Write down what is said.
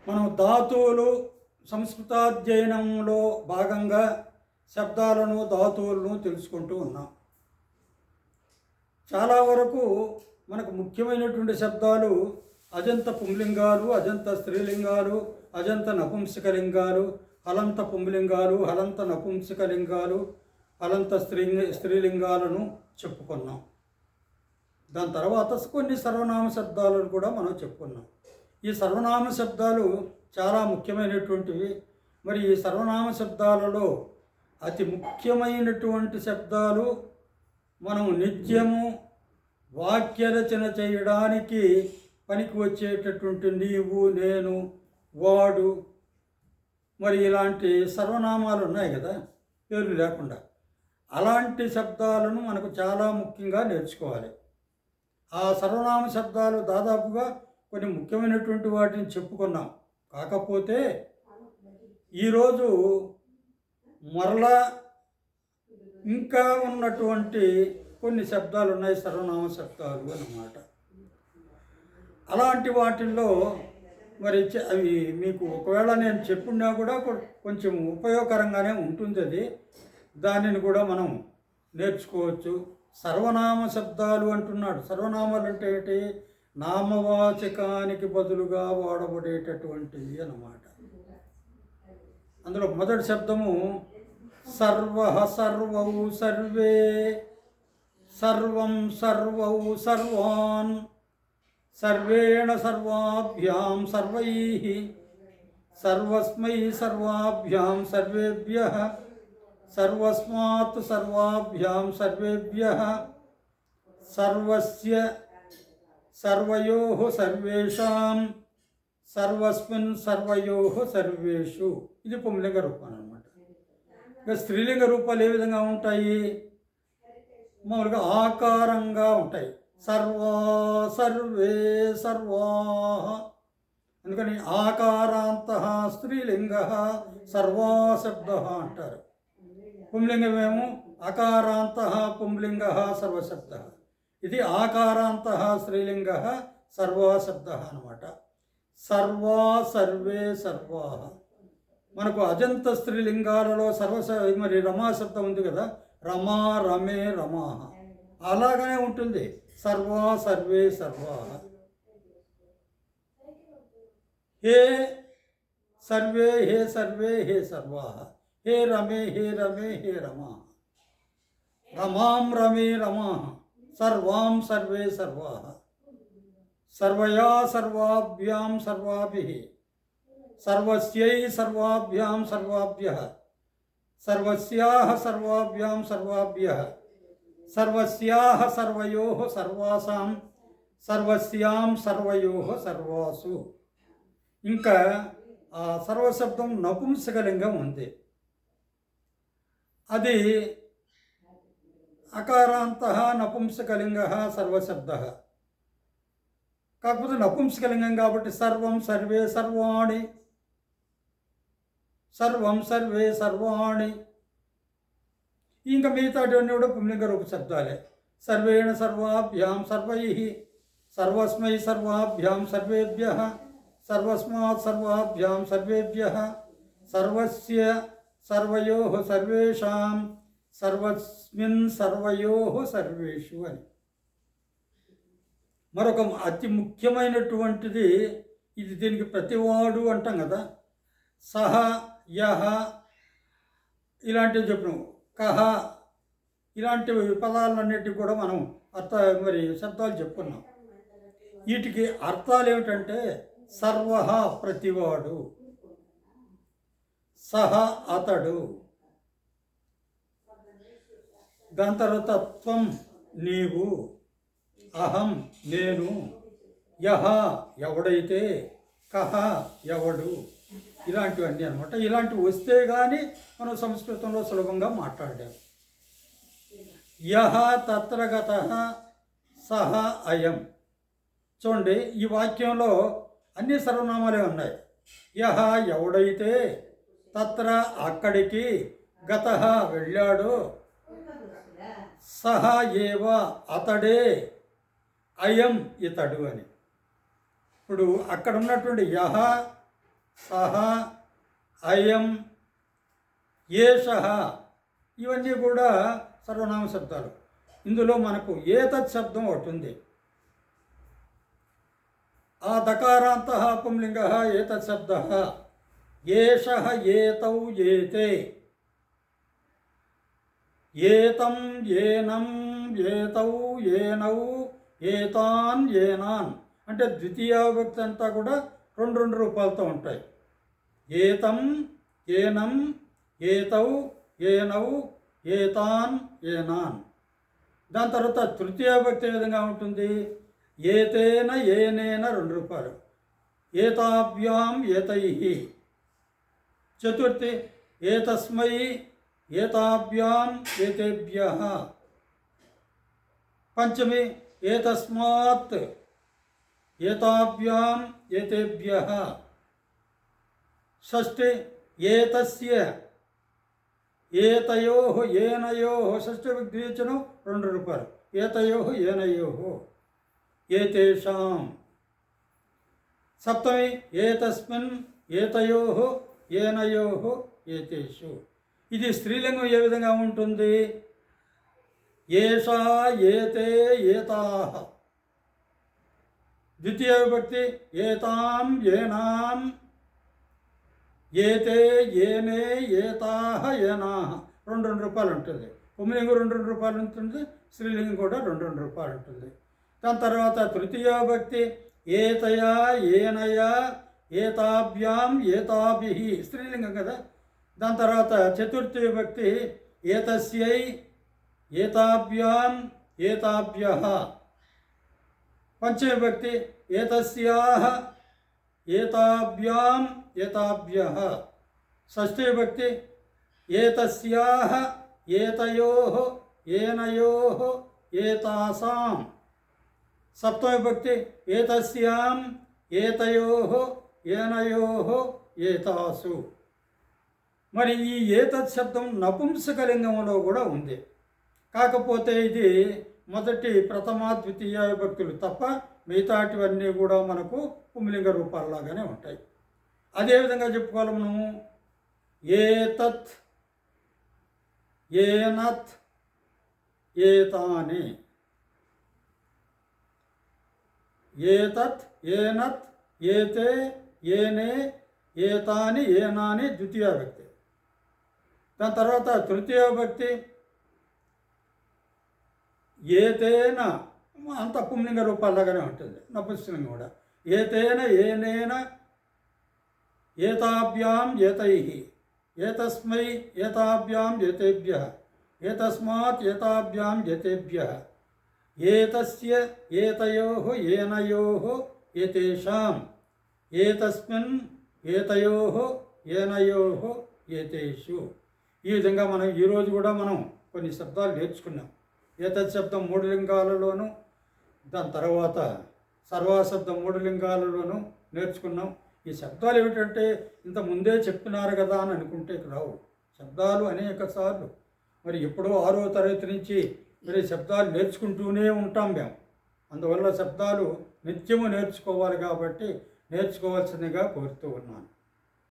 మనం ధాతువులు సంస్కృతాధ్యయనంలో భాగంగా శబ్దాలను ధాతువులను తెలుసుకుంటూ ఉన్నాం. చాలా వరకు మనకు ముఖ్యమైనటువంటి శబ్దాలు అజంత పుంలింగాలు, అజంత స్త్రీలింగాలు, అజంత నపుంసకలింగాలు, హలంత పుంలింగాలు, హలంత నపుంసకలింగాలు, హలంత స్త్రీలింగాలను చెప్పుకున్నాం. దాని తర్వాత కొన్ని సర్వనామ శబ్దాలను కూడా మనం చెప్పుకున్నాం. ఈ సర్వనామ శబ్దాలు చాలా ముఖ్యమైనటువంటివి. మరి ఈ సర్వనామ శబ్దాలలో అతి ముఖ్యమైనటువంటి శబ్దాలు మనం నిత్యము వాక్య రచన చేయడానికి పనికి వచ్చేటటువంటి నీవు, నేను, వాడు, మరి ఇలాంటి సర్వనామాలు ఉన్నాయి కదా, పేర్లు లేకుండా. అలాంటి శబ్దాలను మనకు చాలా ముఖ్యంగా నేర్చుకోవాలి. ఆ సర్వనామ శబ్దాలు దాదాపుగా కొన్ని ముఖ్యమైనటువంటి వాటిని చెప్పుకున్నాం. కాకపోతే ఈరోజు మరలా ఇంకా ఉన్నటువంటి కొన్ని శబ్దాలు ఉన్నాయి, సర్వనామ శబ్దాలు అన్నమాట. అలాంటి వాటిల్లో మరి అవి మీకు ఒకవేళ నేను చెప్పున్నా కూడా కొంచెం ఉపయోగకరంగానే ఉంటుంది. అది దానిని కూడా మనం నేర్చుకోవచ్చు. సర్వనామ శబ్దాలు అంటున్నాడు. సర్వనామాలు అంటే ఏంటి? నామవాచకానికి బదులుగా వాడబడేటటువంటివి అన్నమాట. అందులో మొదటి శబ్దము సర్వ, సర్వౌ, సర్వే, సర్వం, సర్వౌ, సర్వాన్, సర్వేణ సర్వాభ్యాం సర్వైః, సర్వస్మై సర్వాభ్యాం సర్వేభ్యః, సర్వస్మాత్ సర్వాభ్యాం సర్వేభ్యః, సర్వస్య సర్వయోః సర్వేషాం, సర్వస్మిన్ సర్వయోః సర్వేషు. ఇది పుంలింగ రూపం అన్నమాట. ఇంకా స్త్రీలింగ రూపాలు ఏ విధంగా ఉంటాయి? మామూలుగా ఆకారంగా ఉంటాయి. సర్వా, సర్వే, సర్వాః. అందుకని ఆకారాంత స్త్రీలింగ సర్వా శబ్ద అంటారు. పుంలింగమేమో అకారాంత పుంలింగ సర్వశబ్ద. ఇది ఆకారాంత స్త్రీలింగ సర్వా శబ్ద అన్నమాట. సర్వా, సర్వే, సర్వా. మనకు అజంత స్త్రీలింగాలలో మరి రమా శబ్దం ఉంది కదా, రమా, రమే, రమా. అలాగనే ఉంటుంది. సర్వా, సర్వే, సర్వా. హే సర్వే, హే సర్వే, హే సర్వా. హే రమే, హే రమే, హే రమా. రమాం, రమే, రమా. సర్వాం, సర్వే, సర్వా. సర్వయా సర్వాభ్యాం సర్వాభిః, సర్వస్యై సర్వాభ్యాం సర్వాభ్యః, సర్వస్యాః సర్వాభ్యాం సర్వాభ్యః, సర్వస్యాః సర్వయోః సర్వాసాం, సర్వస్యాం సర్వయోః సర్వాసు. ఇంకా ఆ సర్వశబ్దం నపుంసకలింగం ఉంది. అది అకారాంత నపుంసకలింగ సర్వశబ్ద. కాకపోతే నపుంసకలింగం కాబట్టి సర్వం, సర్వే, సర్వాణి, సర్వం, సర్వే, సర్వాణి. ఇంకా మిగతాటివన్నీ కూడా పుంలింగ రూప శబ్దాలే. సర్వేణ సర్వాభ్యాం సర్వైః, సర్వస్మై సర్వాభ్యాం సర్వేభ్యః, సర్వస్మాత్ సర్వాభ్యాం సర్వేభ్యః, సర్వస్య సర్వయోః సర్వేషాం, సర్వస్మిన్ సర్వయోః సర్వేషు అని. మరొక అతి ముఖ్యమైనటువంటిది ఇది. దీనికి ప్రతివాడు అంటాం కదా. సహ, యహ ఇలాంటివి చెప్పినాం. కహ ఇలాంటి పదాలన్నిటికీ కూడా మనం మరి శబ్దాలు చెప్పుకున్నాం. వీటికి అర్థాలు ఏమిటంటే సర్వః ప్రతివాడు, సహ అతడు, దాని తర్వాత త్వం నీవు, అహం నేను, యహ ఎవడైతే, కహ ఎవడు, ఇలాంటివన్నీ అనమాట. ఇలాంటివి వస్తే కానీ మనం సంస్కృతంలో సులభంగా మాట్లాడాము. యహ తత్ర గతః సహ అయం. చూడండి, ఈ వాక్యంలో అన్ని సర్వనామాలే ఉన్నాయి. యహ ఎవడైతే, తత్ర అక్కడికి, గతః వెళ్ళాడు, సహ ఏవ అతడే, అయం ఇతడు అని. ఇప్పుడు అక్కడ ఉన్నటువంటి యహ సహ, అయం, ఏషః ఇవన్నీ కూడా సర్వనామ శబ్దాలు. ఇందులో మనకు ఏతత్ శబ్దం ఒకటి ఉంది. ఆ దకారాంత పుంలింగ ఏతత్ శబ్ద. ఏషః, ఏతౌ, ఏతే, ఏతం, ఏనం, ఏతౌ, ఏనౌ, ఏతాన్, ఏనాన్ అంటే ద్వితీయ విభక్తి అంతా కూడా రెండు రెండు రూపాలతో ఉంటాయి. ఏతం, ఏనం, ఏతౌ, ఏనౌ, ఏతాన్, ఏనాన్. దాని తర్వాత తృతీయ విభక్తి ఏ విధంగా ఉంటుంది? ఏతేన, ఏనేన రెండు రూపాయలు. ఏతాభ్యాం, ఏతైః. చతుర్థి ఏతస్మై, ఏతాభ్యాం, ఏతేభ్యః. పంచమి ఏతస్మాత్, ఏతాభ్యాం, ఏతేభ్యః. షష్ఠి ఏతస్య, ఏతయోః, ఏనయోః. షష్ఠి విగ్రహించను రెండు రూపాయలు. ఏతయోః, ఏనయోః, ఏతేషాం. సప్తమి ఏతస్మిన్, ఏతయోః, ఏనయోః, ఏతేషు. ఇది స్త్రీలింగం ఏ విధంగా ఉంటుంది? ఏషా, ఏతే, ఏతాః. ద్వితీయ విభక్తి ఏతాం, ఏనాం, ఏతే, ఏనే, ఏతాః, ఏనాః. రెండు రెండు రూపాయలు ఉంటుంది. పుంలింగం రెండు రెండు రూపాయలు ఉంటుంది, స్త్రీలింగం కూడా రెండు రెండు రూపాయలు ఉంటుంది. దాని తర్వాత తృతీయ విభక్తి ఏతయా, ఏనయా, ఏతాభ్యాం, ఏతాభిః. స్త్రీలింగం కదా. దాని తర్వాత చతుర్థి విభక్తి ఏతస్యై, ఏతాభ్యాం, ఏతాభ్యః. పంచమ విభక్తి ఏతస్యాః, ఏతాభ్యాం, ఏతాభ్యః. షష్ఠీ విభక్తి ఏతస్యాః, ఏతయోః, ఏనయోః, ఏతాసాం. సప్తమ విభక్తి ఏతస్యాం, ఏతయోః, ఏనయోః, ఏతాసు. మరి ఈ ఏతత్ శబ్దం నపుంసకలింగంలో కూడా ఉంది. కాకపోతే ఇది మొదటి ప్రథమ ద్వితీయ విభక్తులు తప్ప మిగతాటివన్నీ కూడా మనకు పుంలింగ రూపాల్లాగానే ఉంటాయి. అదేవిధంగా చెప్పుకోవాలి మనము ఏతత్, ఏనత్, ఏతాని. ఏతత్, ఏనత్, ఏతే, ఏనే, ఏతాని, ఏనాని ద్వితీయ విభక్తి. దాని తర్వాత తృతీయ విభక్తి ఏతేన, అంత పుంలింగ రూపాల్లాగానే ఉంటుంది. నపుంసకలింగం కూడా ఏతేన, ఏనేన, ఏతాభ్యాం, ఏతైః. ఏతస్మై, ఏతాభ్యాం, ఏతేభ్యః. ఏతస్మాత్, ఏతాభ్యాం, ఏతేభ్యః. ఏతస్య, ఏతయోః, ఏనయోః, ఏతేషాం. ఏతస్మిన్, ఏతయోః, ఏనయోః, ఏతేషు. ఈ విధంగా మనం ఈరోజు కూడా మనం కొన్ని శబ్దాలు నేర్చుకున్నాం. ఏతత్ శబ్దం మూడు లింగాలలోనూ, దాని తర్వాత సర్వశబ్దం మూడు లింగాలలోనూ నేర్చుకున్నాం. ఈ శబ్దాలు ఏమిటంటే ఇంత ముందే చెప్తున్నారు కదా అని అనుకుంటే రావు. శబ్దాలు అనేక సార్లు మరి ఎప్పుడో 6వ తరగతి నుంచి మరి శబ్దాలు నేర్చుకుంటూనే ఉంటాం మేము. అందువల్ల శబ్దాలు నిత్యము నేర్చుకోవాలి కాబట్టి నేర్చుకోవాల్సిందిగా కోరుతూ ఉన్నాను.